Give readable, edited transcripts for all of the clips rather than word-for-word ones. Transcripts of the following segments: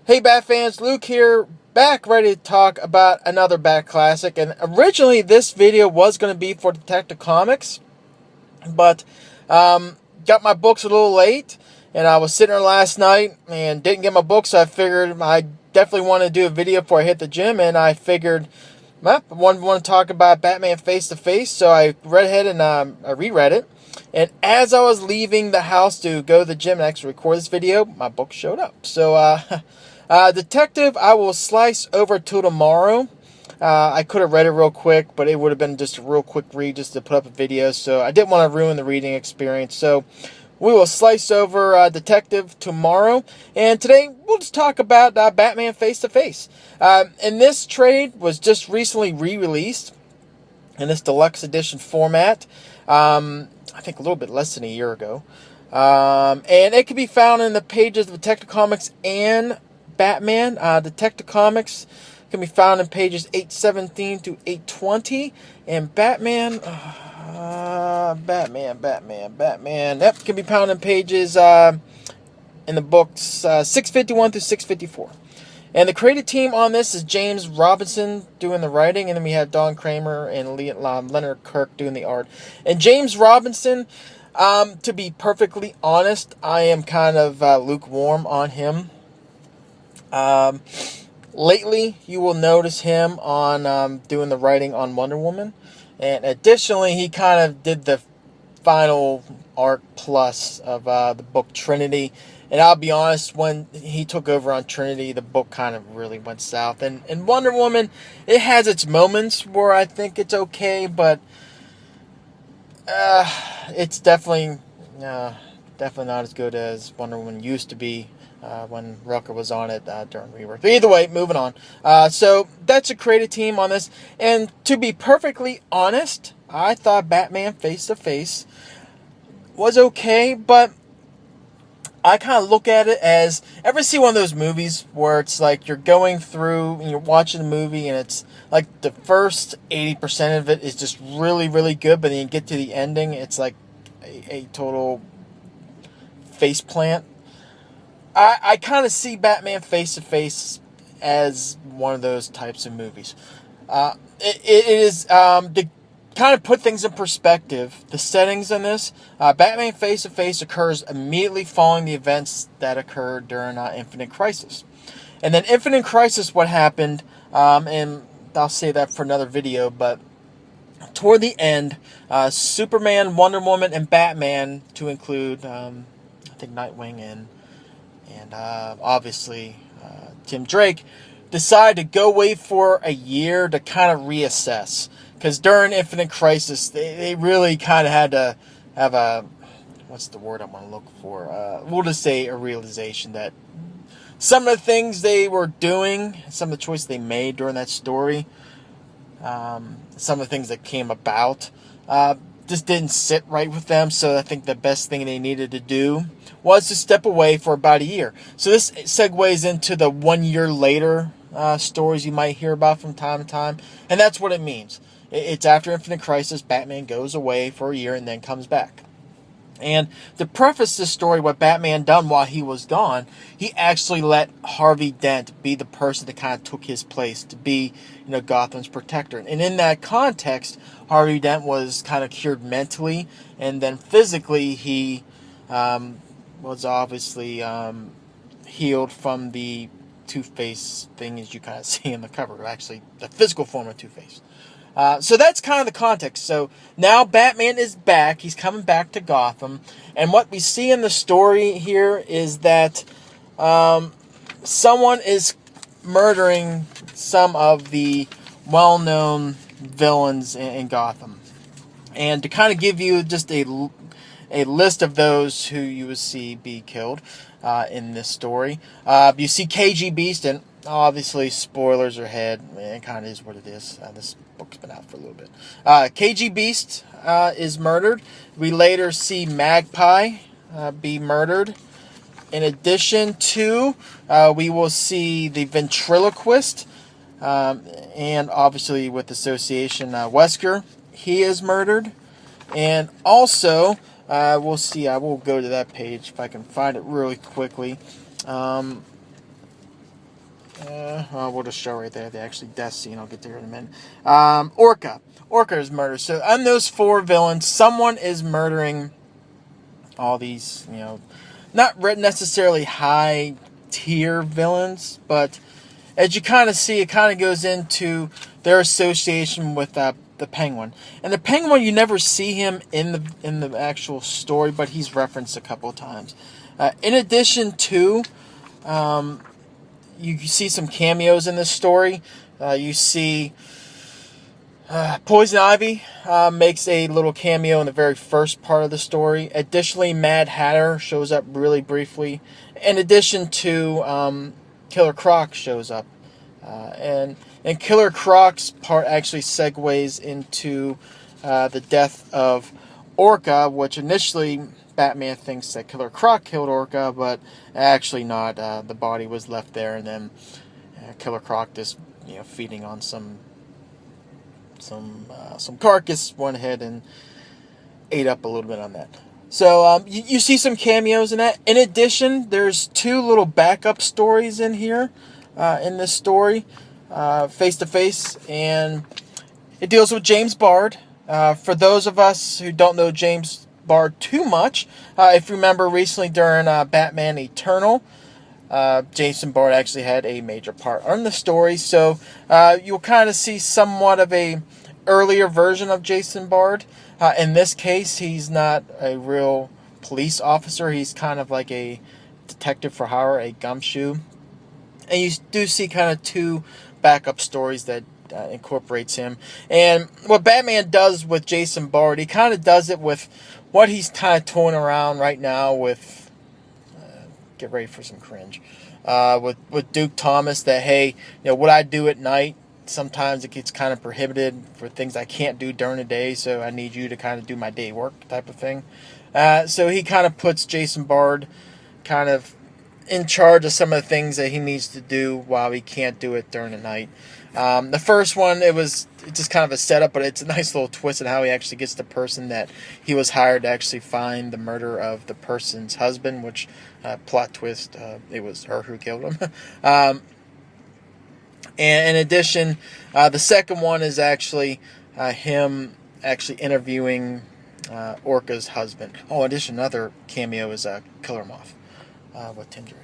Hey Bat fans, Luke here, back ready to talk about another Bat classic. And originally this video was going to be for Detective Comics, but got my books a little late, and I was sitting there last night and didn't get my books, so I figured I definitely want to do a video before I hit the gym, and I figured, well, I want to talk about Batman Face to Face, so I read ahead and I reread it. And as I was leaving the house to go to the gym and actually record this video, my book showed up. So, Detective, I will slice over to tomorrow. I could have read it real quick, but it would have been just a real quick read just to put up a video. So I didn't want to ruin the reading experience. So we will slice over Detective tomorrow. And today we'll just talk about Batman Face to Face. And this trade was just recently re-released in this deluxe edition format. I think a little bit less than a year ago. And it can be found in the pages of Detective Comics and Batman. Detective Comics can be found in pages 817 to 820. And Batman, Yep, can be found in pages in the books 651 through 654. And the creative team on this is James Robinson doing the writing, and then we have Don Kramer and Leonard Kirk doing the art. And James Robinson, to be perfectly honest, I am kind of lukewarm on him. Lately, you will notice him on doing the writing on Wonder Woman. And additionally, he kind of did the final arc plus of the book Trinity. And I'll be honest, when he took over on Trinity, the book kind of really went south. And Wonder Woman, it has its moments where I think it's okay, but it's definitely not as good as Wonder Woman used to be when Rucker was on it during Rebirth. But either way, moving on. So that's a creative team on this. And to be perfectly honest, I thought Batman Face to Face was okay, but I kind of look at it as, ever see one of those movies where it's like you're going through and you're watching the movie and it's like the first 80% of it is just really, really good, but then you get to the ending, it's like a total faceplant. I kind of see Batman Face to Face as one of those types of movies. It is the kind of put things in perspective, the settings in this, Batman Face to Face occurs immediately following the events that occurred during Infinite Crisis. And then Infinite Crisis, what happened, and I'll say that for another video, but toward the end, Superman, Wonder Woman, and Batman, to include, I think Nightwing and obviously Tim Drake, decide to go away for a year to kind of reassess. Because during Infinite Crisis, they really kind of had to have a, what's the word I want to look for? We'll just say a realization that some of the things they were doing, some of the choices they made during that story, some of the things that came about, just didn't sit right with them. So I think the best thing they needed to do was to step away for about a year. So this segues into the 1 year later stories you might hear about from time to time. And that's what it means. It's after Infinite Crisis, Batman goes away for a year and then comes back. And to preface this story, what Batman done while he was gone, he actually let Harvey Dent be the person that kind of took his place to be, Gotham's protector. And in that context, Harvey Dent was kind of cured mentally, and then physically he was obviously healed from the Two-Face thing, as you kind of see in the cover, actually the physical form of Two-Face. So that's kind of the context. So now Batman is back. He's coming back to Gotham. And what we see in the story here is that someone is murdering some of the well-known villains in Gotham. And to kind of give you just a list of those who you will see be killed in this story. You see KG Beast, and obviously spoilers are ahead. It kind of is what it is. This book's been out for a little bit. KG Beast is murdered. We later see Magpie be murdered. In addition to, we will see the ventriloquist, and obviously with association, Wesker. He is murdered. And also, we'll see, I will go to that page if I can find it really quickly. we'll just show right there the actually death scene. I'll get there in a minute. Orca. Orca is murdered. So on those 4 villains, someone is murdering all these, not necessarily high tier villains, but as you kind of see, it kind of goes into their association with the Penguin. And the Penguin, you never see him in the actual story, but he's referenced a couple of times. In addition to, you see some cameos in this story. You see Poison Ivy makes a little cameo in the very first part of the story. Additionally, Mad Hatter shows up really briefly. In addition to Killer Croc shows up. And Killer Croc's part actually segues into the death of Orca, which initially Batman thinks that Killer Croc killed Orca, but actually not. The body was left there, and then Killer Croc, just feeding on some carcass, went ahead and ate up a little bit on that. So you see some cameos in that. In addition, there's 2 little backup stories in here, in this story, Face to Face, and it deals with James Bard. For those of us who don't know James Bard too much, if you remember recently during Batman Eternal, Jason Bard actually had a major part in the story, so you'll kind of see somewhat of a earlier version of Jason Bard. In this case, he's not a real police officer. He's kind of like a detective for hire, a gumshoe. And you do see kind of 2 backup stories that incorporates him. And what Batman does with Jason Bard, he kind of does it with what he's kind of toying around right now with, get ready for some cringe, with Duke Thomas, that, hey, what I do at night, sometimes it gets kind of prohibited for things I can't do during the day, so I need you to kind of do my day work type of thing. So he kind of puts Jason Bard kind of in charge of some of the things that he needs to do while he can't do it during the night. The first one, it's just kind of a setup, but it's a nice little twist in how he actually gets the person that he was hired to actually find the murder of the person's husband, which, plot twist, it was her who killed him. And in addition, the second one is actually him actually interviewing Orca's husband. Oh, in addition, another cameo is Killer Moth with Tim Drake.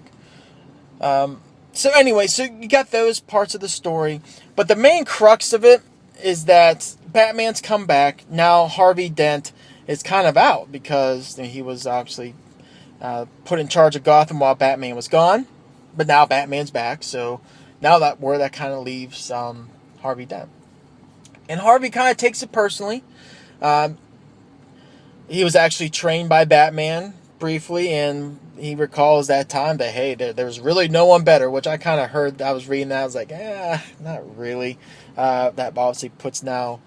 So anyway, so you got those parts of the story, but the main crux of it is that Batman's come back. Now Harvey Dent is kind of out because he was obviously put in charge of Gotham while Batman was gone, but now Batman's back, so now that kind of leaves Harvey Dent. And Harvey kind of takes it personally. He was actually trained by Batman briefly, and he recalls that time that, hey, there's really no one better, which I kind of heard. I was reading that. I was like, not really. That obviously puts now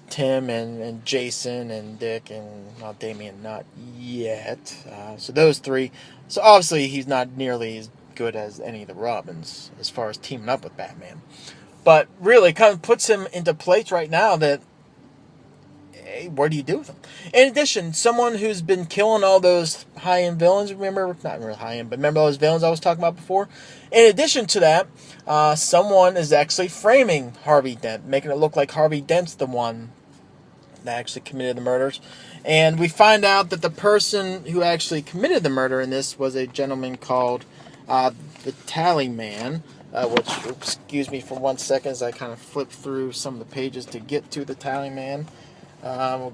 Tim and Jason and Dick and Damian not yet. So those 3. So obviously he's not nearly as good as any of the Robins as far as teaming up with Batman. But really kind of puts him into place right now that, hey, what do you do with him? In addition, someone who's been killing all those high-end villains, remember? Not really high-end, but remember those villains I was talking about before? In addition to that, someone is actually framing Harvey Dent, making it look like Harvey Dent's the one that actually committed the murders. And we find out that the person who actually committed the murder in this was a gentleman called the Tally Man, which, excuse me for 1 second as I kind of flip through some of the pages to get to the Tally Man. Let's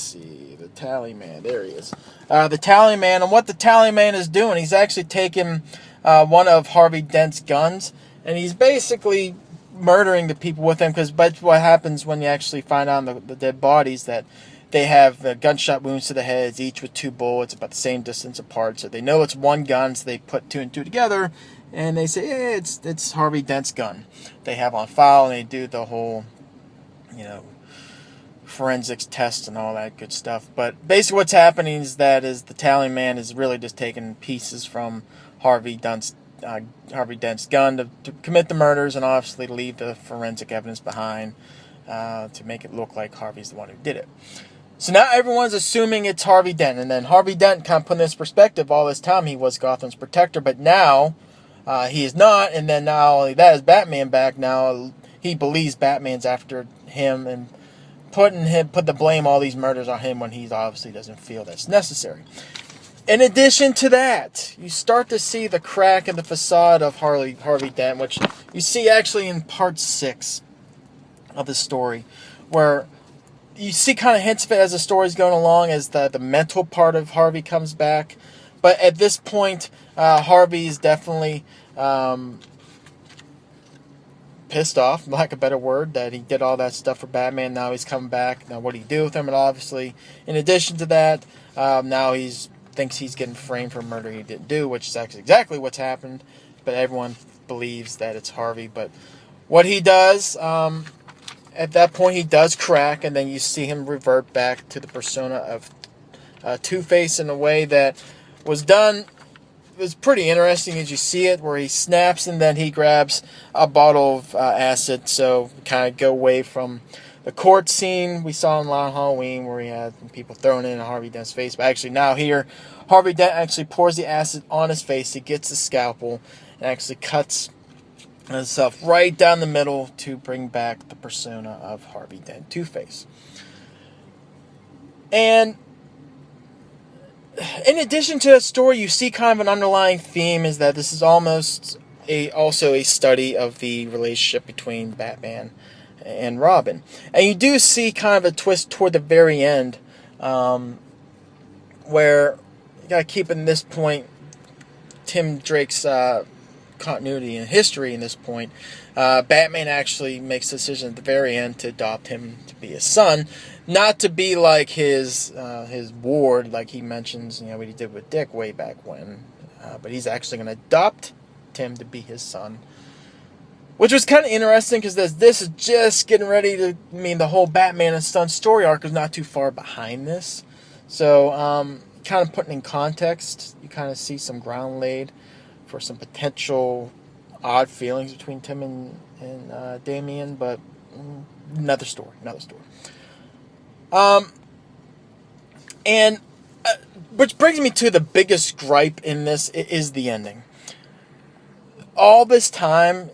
see, the Tally Man, there he is. The Tally Man, and what the Tally Man is doing, he's actually taking one of Harvey Dent's guns, and he's basically murdering the people with him, because that's what happens when you actually find out the dead bodies, that they have gunshot wounds to the heads, each with 2 bullets about the same distance apart, so they know it's one gun, so they put 2 and 2 together, and they say, hey, it's Harvey Dent's gun. They have on file, and they do the whole, forensics tests and all that good stuff. But basically what's happening is the Tally Man is really just taking pieces from Harvey Dent's gun to commit the murders, and obviously leave the forensic evidence behind to make it look like Harvey's the one who did it. So now everyone's assuming it's Harvey Dent, and then Harvey Dent kind of put in this perspective, all this time he was Gotham's protector, but now he is not. And then not only that is Batman back now, he believes Batman's after him and put the blame all these murders on him when he obviously doesn't feel that's necessary. In addition to that, you start to see the crack in the facade of Harvey Dent, which you see actually in part 6 of the story, where you see kind of hints of it as the story's going along, as the mental part of Harvey comes back. But at this point, Harvey is definitely pissed off, lack of a better word, that he did all that stuff for Batman. Now he's coming back. Now what do you do with him? And obviously, in addition to that, now thinks he's getting framed for murder he didn't do, which is actually exactly what's happened. But everyone believes that it's Harvey. But what he does, at that point, he does crack, and then you see him revert back to the persona of Two-Face in a way that was done. It was pretty interesting as you see it, where he snaps and then he grabs a bottle of acid. So kind of go away from the court scene we saw in Long Halloween, where he had people throwing it in Harvey Dent's face. But actually now here, Harvey Dent actually pours the acid on his face. He gets the scalpel and actually cuts himself right down the middle to bring back the persona of Harvey Dent, Two-Face. And in addition to that story, you see kind of an underlying theme is that this is also a study of the relationship between Batman and Robin. And you do see kind of a twist toward the very end, where you got to keep in this point Tim Drake's continuity and history in this point. Batman actually makes the decision at the very end to adopt him to be his son, not to be like his ward, like he mentions, what he did with Dick way back when. But he's actually going to adopt Tim to be his son, which was kind of interesting because this is just getting ready to the whole Batman and son story arc is not too far behind this. So kind of putting in context, you kind of see some ground laid for some potential odd feelings between Tim and Damian, but another story. And which brings me to the biggest gripe in this is the ending. All this time,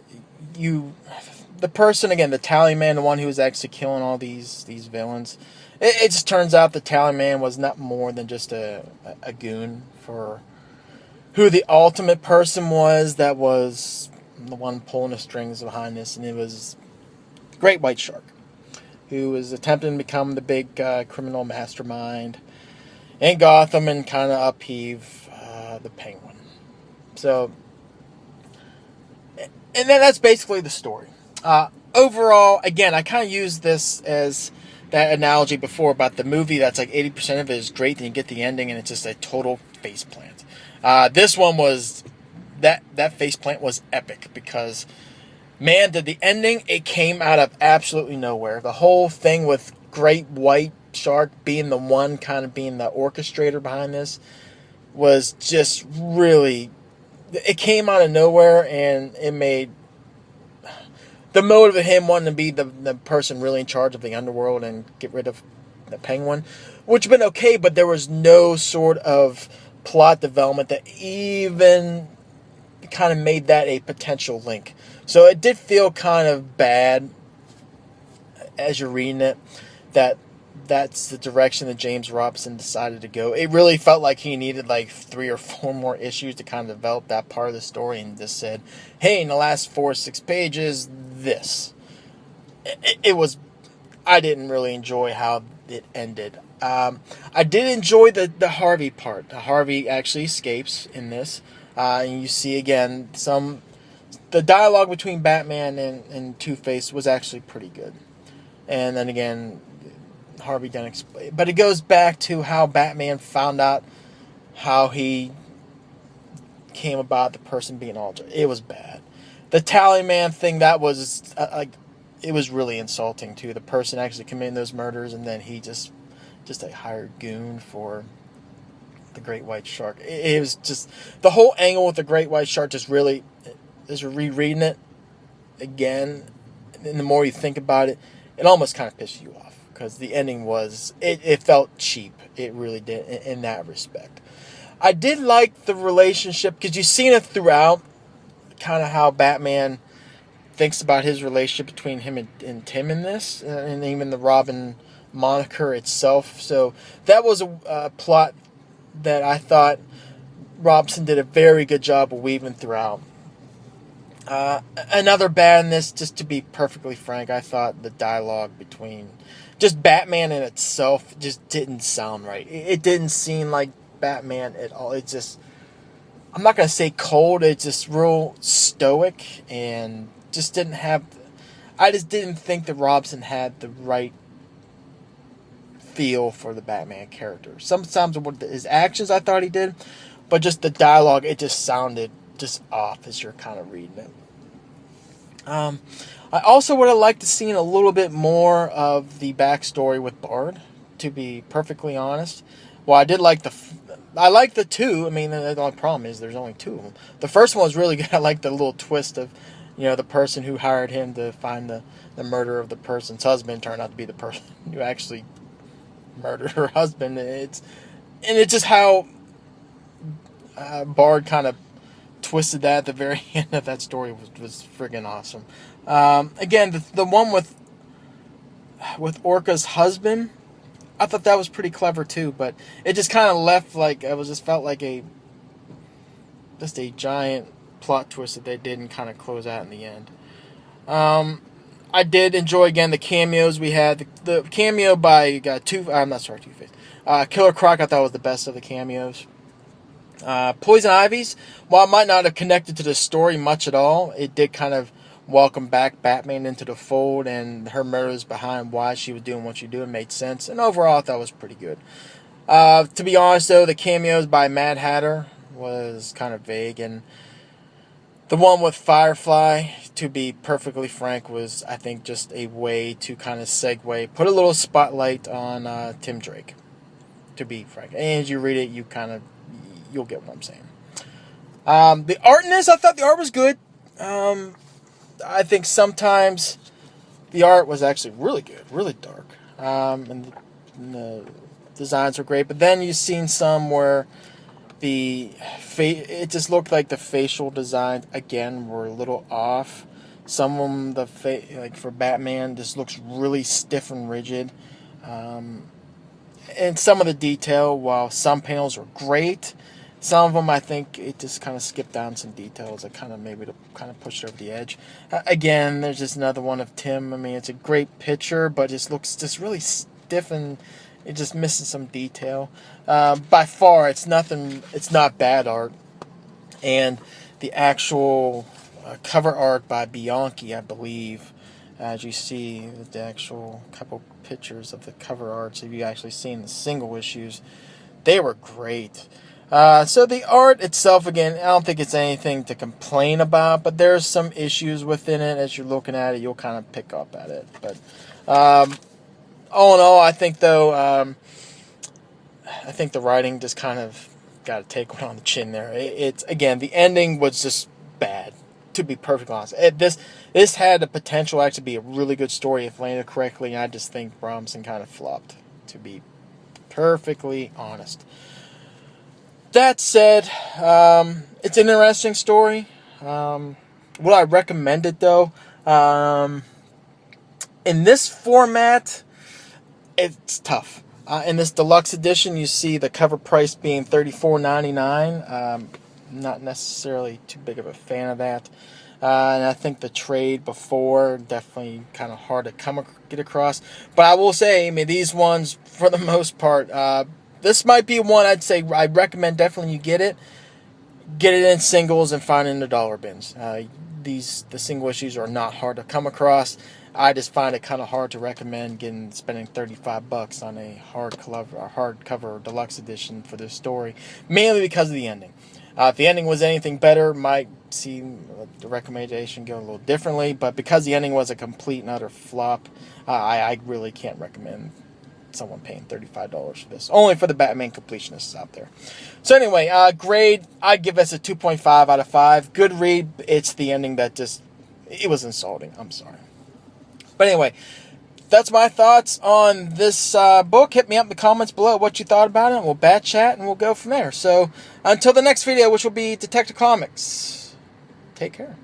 the person, again, the Tally Man, the one who was actually killing all these villains, it just turns out the Tally Man was not more than just a goon for who the ultimate person was that was the one pulling the strings behind this, and it was Great White Shark, who was attempting to become the big criminal mastermind in Gotham and kind of upheave the Penguin. So, and then that's basically the story. Overall, again, I kind of used this as that analogy before about the movie that's like 80% of it is great, then you get the ending and it's just a total faceplant. This one was, that faceplant was epic because, man, the ending, it came out of absolutely nowhere. The whole thing with Great White Shark being the one kind of being the orchestrator behind this was just really, it came out of nowhere, and it made the motive of him wanting to be the person really in charge of the underworld and get rid of the Penguin, which would have been okay, but there was no sort of plot development that even kind of made that a potential link. So it did feel kind of bad as you're reading it, that's the direction that James Robinson decided to go. It really felt like he needed like 3 or 4 more issues to kind of develop that part of the story, and just said, hey, in the last 4 or 6 pages, this. It was, I didn't really enjoy how it ended. I did enjoy the Harvey part. Harvey actually escapes in this, and you see again the dialogue between Batman and Two-Face was actually pretty good. And then again, Harvey Dent, but it goes back to how Batman found out how he came about the person being altered. It was bad. The Tally Man thing, that was it was really insulting to the person actually committing those murders, and then he just a hired goon for the Great White Shark. It was just the whole angle with the Great White Shark. Just really, as you're rereading it again, and the more you think about it, it almost kind of pisses you off. Because the ending was, it felt cheap. It really did in that respect. I did like the relationship, because you've seen it throughout kind of how Batman thinks about his relationship between him and Tim in this, and even the Robin moniker itself. So that was a plot that I thought Robson did a very good job of weaving throughout. Another bad in this, just to be perfectly frank, I thought the dialogue between just Batman in itself just didn't sound right. It didn't seem like Batman at all. It just, I'm not going to say cold, it's just real stoic and just didn't have, I just didn't think that Robson had the right feel for the Batman character. Sometimes with his actions I thought he did, but just the dialogue, it just sounded just off as you're kind of reading it. I also would have liked to seen a little bit more of the backstory with Bard, to be perfectly honest. Well, I did like I like the two. I mean, the only problem is there's only two of them. The first one was really good. I like the little twist of, the person who hired him to find the murder of the person's husband turned out to be the person who actually murdered her husband. It's just how Bard kind of twisted that at the very end of that story was friggin' awesome. Again, the one with Orca's husband, I thought that was pretty clever too, but it just kind of left like felt like a giant plot twist that they didn't kind of close out in the end. I did enjoy again the cameos we had. The cameo by Two-Face. Killer Croc I thought was the best of the cameos. Poison Ivy's, while it might not have connected to the story much at all, it did kind of welcome back Batman into the fold, and her motives behind why she was doing what she was doing made sense, and overall I thought it was pretty good. To be honest though, the cameos by Mad Hatter was kind of vague, and the one with Firefly, to be perfectly frank, was I think just a way to kind of segue, put a little spotlight on Tim Drake, to be frank. And as you read it, you'll get what I'm saying. The art in this, I thought the art was good. I think sometimes the art was actually really good, really dark. And the designs were great. But then you've seen some where it just looked like the facial designs, again, were a little off. Some of them, like for Batman, just looks really stiff and rigid. And some of the detail, while some panels are great, some of them, I think, it just kind of skipped down some details that kind of maybe to kind of push it over the edge. Again, there's just another one of Tim. I mean, it's a great picture, but it looks just really stiff and it just misses some detail. By far, it's not bad art. And the actual cover art by Bianchi, I believe, as you see the actual couple pictures of the cover arts, if you actually seen the single issues, they were great. So the art itself, again, I don't think it's anything to complain about, but there's some issues within it. As you're looking at it, you'll kind of pick up at it. But all in all, I think though, I think the writing just kind of got to take one on the chin there. It's again, the ending was just bad, to be perfectly honest. This had the potential to actually be a really good story if landed correctly, and I just think Robson kind of flopped, to be perfectly honest. That said, it's an interesting story. Would I recommend it, though? In this format, it's tough. In this deluxe edition, you see the cover price being $34.99. Not necessarily too big of a fan of that. And I think the trade before, definitely kind of hard to get across. But I will say, I mean, these ones, for the most part, this might be one I'd recommend definitely you get it. Get it in singles and find it in the dollar bins. The single issues are not hard to come across. I just find it kind of hard to recommend spending $35 on a hardcover deluxe edition for this story, mainly because of the ending. If the ending was anything better, might see the recommendation go a little differently. But because the ending was a complete and utter flop, I really can't recommend someone paying $35 for this. Only for the Batman completionists out there. So anyway, grade, I'd give this a 2.5 out of 5. Good read. It's the ending that it was insulting. I'm sorry. But anyway, that's my thoughts on this book. Hit me up in the comments below what you thought about it, and we'll bat chat, and we'll go from there. So until the next video, which will be Detective Comics. Take care.